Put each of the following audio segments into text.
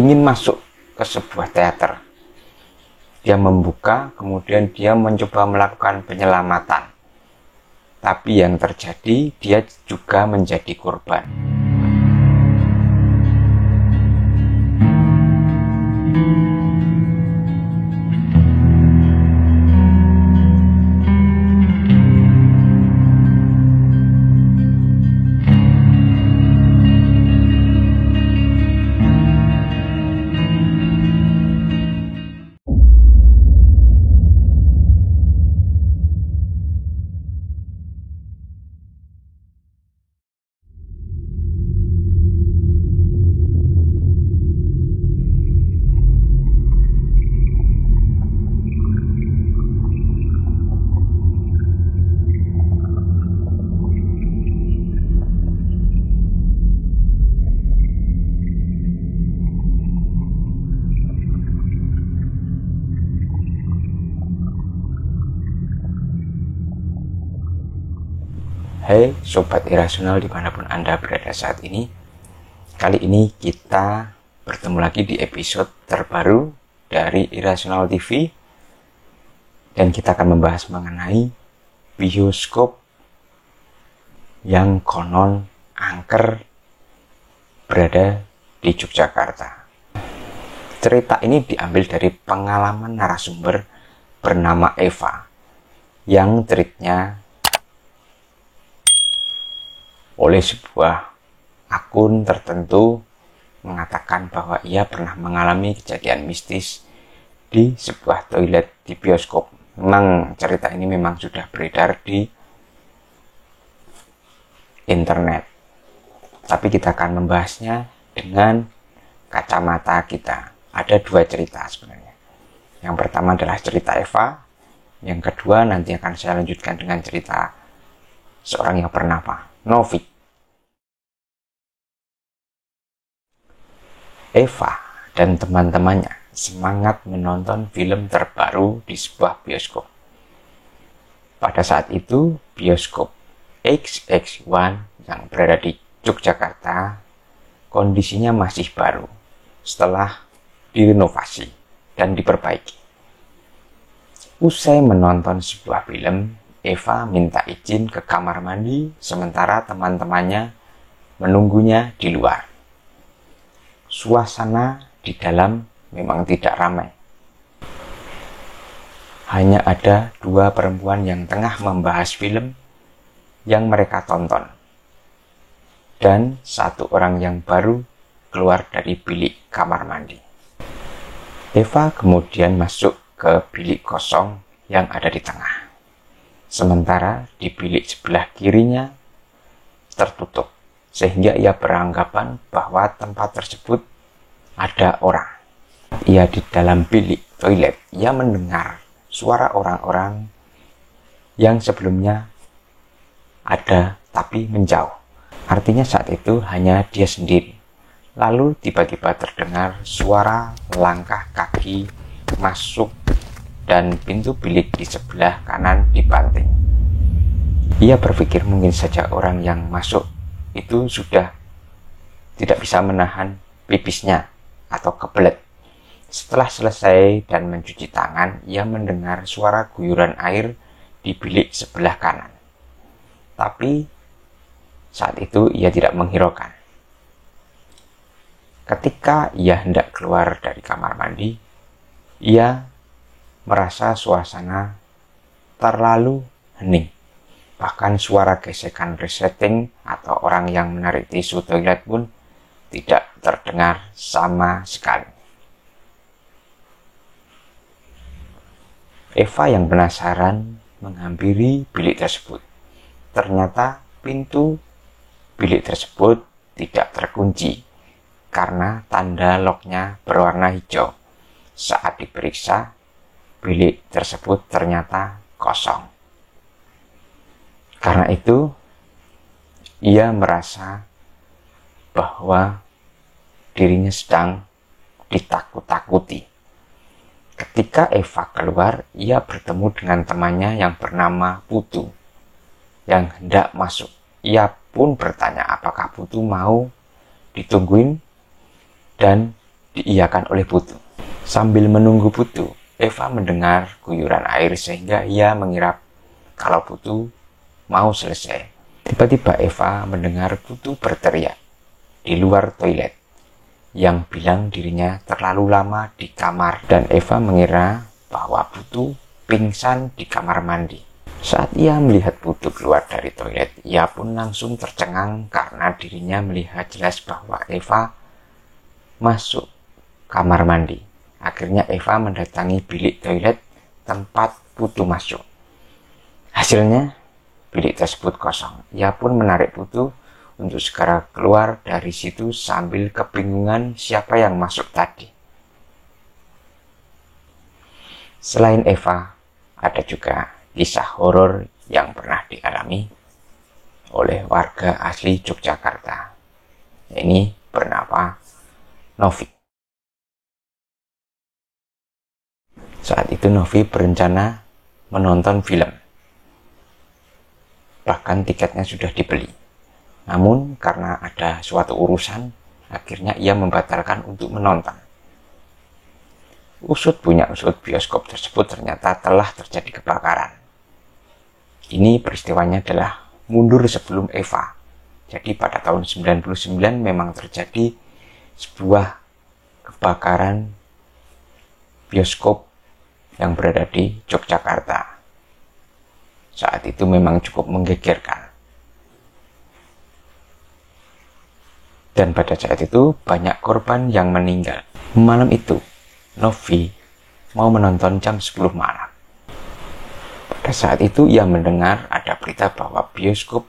ingin masuk ke sebuah teater. Dia membuka, kemudian dia mencoba melakukan penyelamatan. Tapi yang terjadi, dia juga menjadi korban. Hai Sobat Irasional dimanapun Anda berada saat ini. Kali ini kita bertemu lagi di episode terbaru dari Irasional TV. Dan kita akan membahas mengenai bioskop yang konon angker berada di Yogyakarta. Cerita ini diambil dari pengalaman narasumber bernama Eva yang tweetnya oleh sebuah akun tertentu mengatakan bahwa ia pernah mengalami kejadian mistis di sebuah toilet di bioskop. Memang cerita ini memang sudah beredar di internet, tapi kita akan membahasnya dengan kacamata kita. Ada dua cerita sebenarnya. Yang pertama adalah cerita Eva, yang kedua nanti akan saya lanjutkan dengan cerita seorang yang bernama Novi. Eva dan teman-temannya semangat menonton film terbaru di sebuah bioskop. Pada saat itu, bioskop XX1 yang berada di Yogyakarta kondisinya masih baru setelah direnovasi dan diperbaiki. Usai menonton sebuah film, Eva minta izin ke kamar mandi sementara teman-temannya menunggunya di luar. Suasana di dalam memang tidak ramai. Hanya ada dua perempuan yang tengah membahas film yang mereka tonton. Dan satu orang yang baru keluar dari bilik kamar mandi. Eva kemudian masuk ke bilik kosong yang ada di tengah. Sementara di bilik sebelah kirinya tertutup. Sehingga ia beranggapan bahwa tempat tersebut ada orang. Ia di dalam bilik toilet, ia mendengar suara orang-orang yang sebelumnya ada tapi menjauh. Artinya saat itu hanya dia sendiri. Lalu tiba-tiba terdengar suara langkah kaki masuk dan pintu bilik di sebelah kanan dibanting. Ia berpikir mungkin saja orang yang masuk itu sudah tidak bisa menahan pipisnya atau kebelet. Setelah selesai dan mencuci tangan, ia mendengar suara guyuran air di bilik sebelah kanan. Tapi saat itu ia tidak menghiraukan. Ketika ia hendak keluar dari kamar mandi, ia merasa suasana terlalu hening. Bahkan suara gesekan resetting atau orang yang menarik tisu toilet pun tidak terdengar sama sekali. Eva yang penasaran menghampiri bilik tersebut. Ternyata pintu bilik tersebut tidak terkunci karena tanda locknya berwarna hijau. Saat diperiksa, bilik tersebut ternyata kosong. Karena itu, ia merasa bahwa dirinya sedang ditakut-takuti. Ketika Eva keluar, ia bertemu dengan temannya yang bernama Putu, yang hendak masuk. Ia pun bertanya apakah Putu mau ditungguin dan diiyakan oleh Putu. Sambil menunggu Putu, Eva mendengar guyuran air sehingga ia mengira kalau Putu mau selesai. Tiba-tiba Eva mendengar Putu berteriak di luar toilet yang bilang dirinya terlalu lama di kamar, dan Eva mengira bahwa Putu pingsan di kamar mandi. Saat ia melihat Putu keluar dari toilet, ia pun langsung tercengang karena dirinya melihat jelas bahwa Eva masuk kamar mandi. Akhirnya Eva mendatangi bilik toilet tempat Putu masuk. Hasilnya, bilik tersebut kosong. Ia pun menarik Putu untuk segera keluar dari situ sambil kebingungan siapa yang masuk tadi. Selain Eva, ada juga kisah horor yang pernah dialami oleh warga asli Yogyakarta. Ini bernama Novi. Saat itu Novi berencana menonton film. Bahkan tiketnya sudah dibeli. Namun karena ada suatu urusan, akhirnya ia membatalkan untuk menonton. Usut punya usut, bioskop tersebut ternyata telah terjadi kebakaran. Ini peristiwanya adalah mundur sebelum Eva. Jadi pada tahun 99 memang terjadi sebuah kebakaran bioskop yang berada di Yogyakarta. Saat itu memang cukup menggegerkan. Dan pada saat itu banyak korban yang meninggal. Malam itu, Novi mau menonton jam 10 malam. Pada saat itu ia mendengar ada berita bahwa bioskop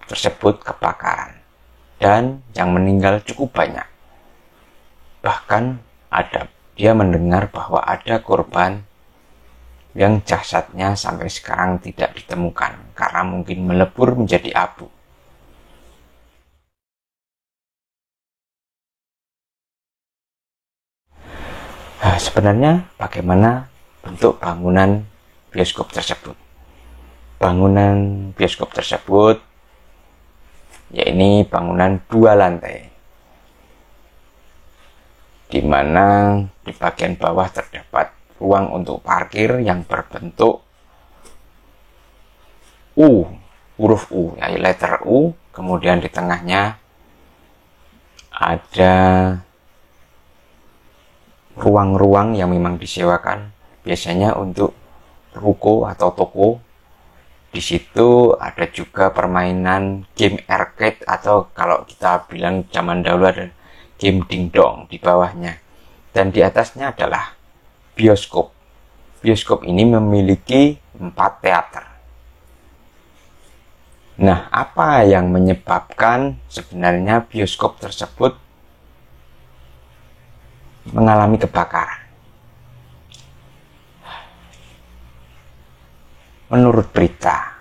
tersebut kebakaran. Dan yang meninggal cukup banyak. Bahkan dia mendengar bahwa ada korban yang jasadnya sampai sekarang tidak ditemukan karena mungkin melebur menjadi abu. Sebenarnya bagaimana bentuk bangunan bioskop tersebut? Bangunan bioskop tersebut, ya ini bangunan 2 lantai, di mana di bagian bawah terdapat ruang untuk parkir yang berbentuk U, huruf U, ya letter U. Kemudian di tengahnya ada ruang-ruang yang memang disewakan biasanya untuk ruko atau toko. Di situ ada juga permainan game arcade atau kalau kita bilang zaman dahulu ada game dingdong di bawahnya. Dan di atasnya adalah bioskop. Bioskop ini memiliki 4 teater. Nah, apa yang menyebabkan sebenarnya bioskop tersebut mengalami kebakaran? Menurut berita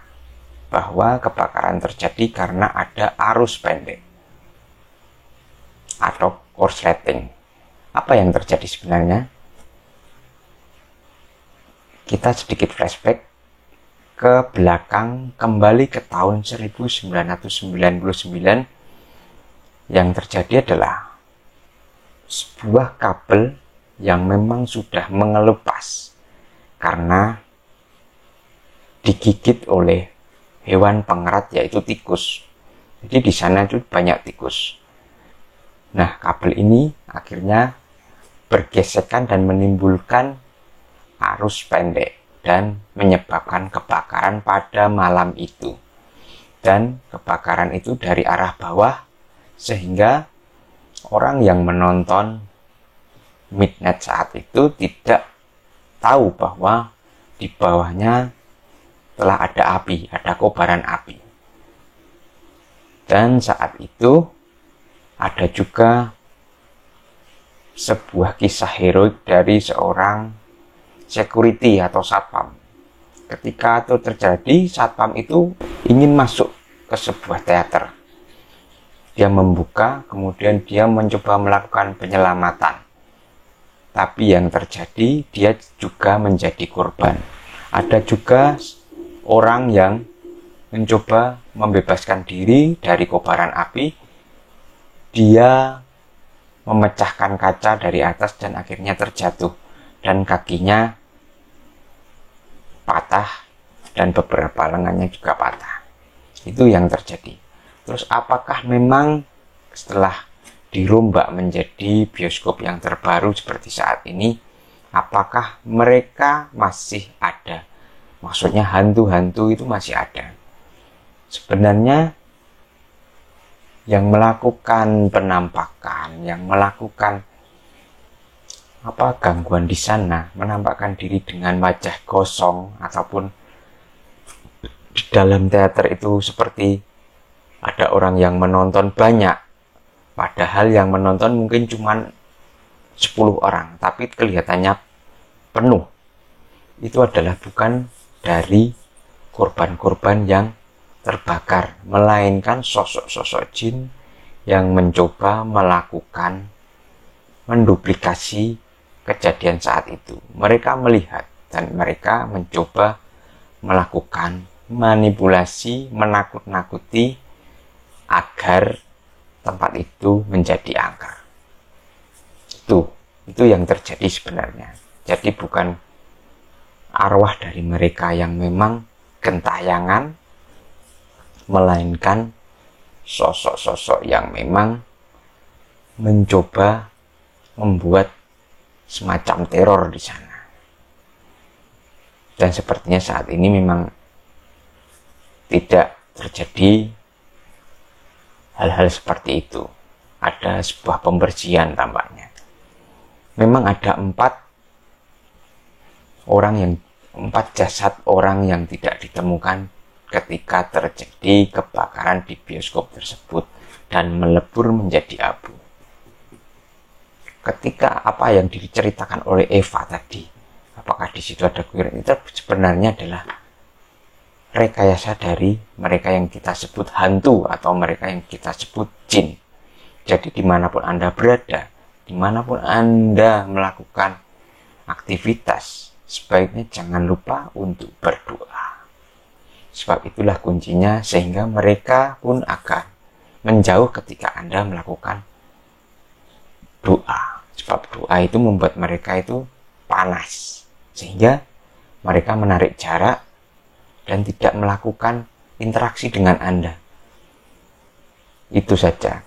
bahwa kebakaran terjadi karena ada arus pendek atau korsleting. Apa yang terjadi sebenarnya? Kita sedikit flashback ke belakang, kembali ke tahun 1999. Yang terjadi adalah sebuah kabel yang memang sudah mengelupas karena digigit oleh hewan pengerat yaitu tikus. Jadi di sana itu banyak tikus. Nah, kabel ini akhirnya bergesekan dan menimbulkan arus pendek dan menyebabkan kebakaran pada malam itu. Dan kebakaran itu dari arah bawah sehingga orang yang menonton midnight saat itu tidak tahu bahwa di bawahnya telah ada api, ada kobaran api. Dan saat itu ada juga sebuah kisah heroik dari seorang security atau satpam. Ketika itu terjadi, satpam itu ingin masuk ke sebuah teater. Dia membuka, kemudian dia mencoba melakukan penyelamatan. Tapi yang terjadi, dia juga menjadi korban. Ada juga orang yang mencoba membebaskan diri dari kobaran api. Dia memecahkan kaca dari atas dan akhirnya terjatuh dan kakinya patah dan beberapa lengannya juga patah. Itu yang terjadi. Terus apakah memang setelah dirombak menjadi bioskop yang terbaru seperti saat ini, apakah mereka masih ada? Maksudnya hantu-hantu itu masih ada. Sebenarnya yang melakukan penampakan, yang melakukan gangguan di sana, menampakkan diri dengan wajah gosong ataupun di dalam teater itu seperti ada orang yang menonton banyak, padahal yang menonton mungkin cuma 10 orang, tapi kelihatannya penuh. Itu adalah bukan dari korban-korban yang terbakar, melainkan sosok-sosok jin yang mencoba melakukan menduplikasi kejadian saat itu. Mereka melihat dan mereka mencoba melakukan manipulasi, menakut-nakuti agar tempat itu menjadi angker. Itu yang terjadi sebenarnya. Jadi bukan arwah dari mereka yang memang gentayangan, melainkan sosok-sosok yang memang mencoba membuat semacam teror di sana. Dan sepertinya saat ini memang tidak terjadi hal-hal seperti itu. Ada sebuah pembersihan tampaknya. Memang ada 4 jasad orang yang tidak ditemukan ketika terjadi kebakaran di bioskop tersebut dan melebur menjadi abu. Ketika apa yang diceritakan oleh Eva tadi, apakah di situ ada kuiran, itu sebenarnya adalah rekayasa dari mereka yang kita sebut hantu atau mereka yang kita sebut jin. Jadi dimanapun Anda berada, dimanapun Anda melakukan aktivitas, sebaiknya jangan lupa untuk berdoa. Sebab itulah kuncinya, sehingga mereka pun akan menjauh ketika Anda melakukan doa. Sebab doa itu membuat mereka itu panas, sehingga mereka menarik jarak dan tidak melakukan interaksi dengan Anda. Itu saja.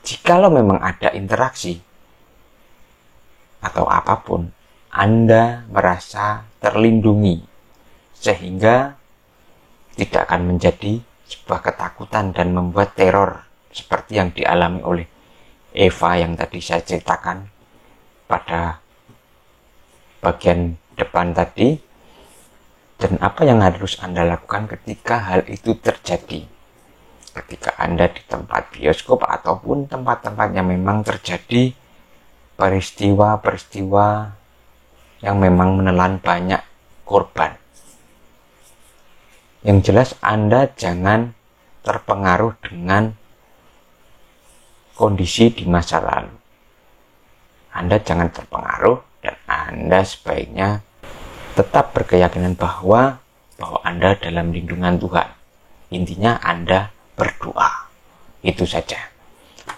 Jikalau memang ada interaksi atau apapun, Anda merasa terlindungi, sehingga tidak akan menjadi sebuah ketakutan dan membuat teror seperti yang dialami oleh Eva yang tadi saya ceritakan pada bagian depan tadi. Dan apa yang harus Anda lakukan ketika hal itu terjadi? Ketika Anda di tempat bioskop ataupun tempat-tempat yang memang terjadi peristiwa-peristiwa yang memang menelan banyak korban. Yang jelas Anda jangan terpengaruh dengan kondisi di masa lalu. Anda jangan terpengaruh dan Anda sebaiknya tetap berkeyakinan bahwa Anda dalam lindungan Tuhan. Intinya Anda berdoa. Itu saja.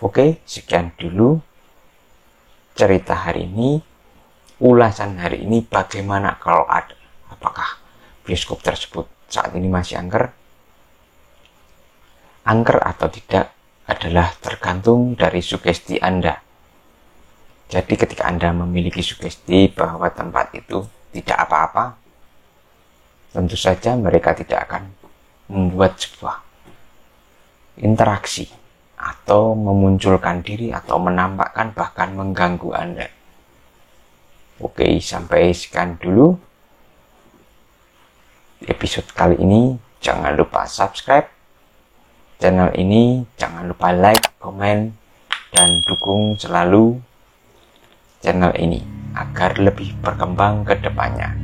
Oke, sekian dulu cerita hari ini. Ulasan hari ini, bagaimana kalau ada, apakah bioskop tersebut saat ini masih angker? Angker atau tidak adalah tergantung dari sugesti Anda. Jadi ketika Anda memiliki sugesti bahwa tempat itu tidak apa-apa, tentu saja mereka tidak akan membuat sebuah interaksi atau memunculkan diri atau menampakkan bahkan mengganggu Anda. Oke, sampai sekian dulu episode kali ini. Jangan lupa subscribe channel ini, jangan lupa like, komen, dan dukung selalu channel ini agar lebih berkembang ke depannya.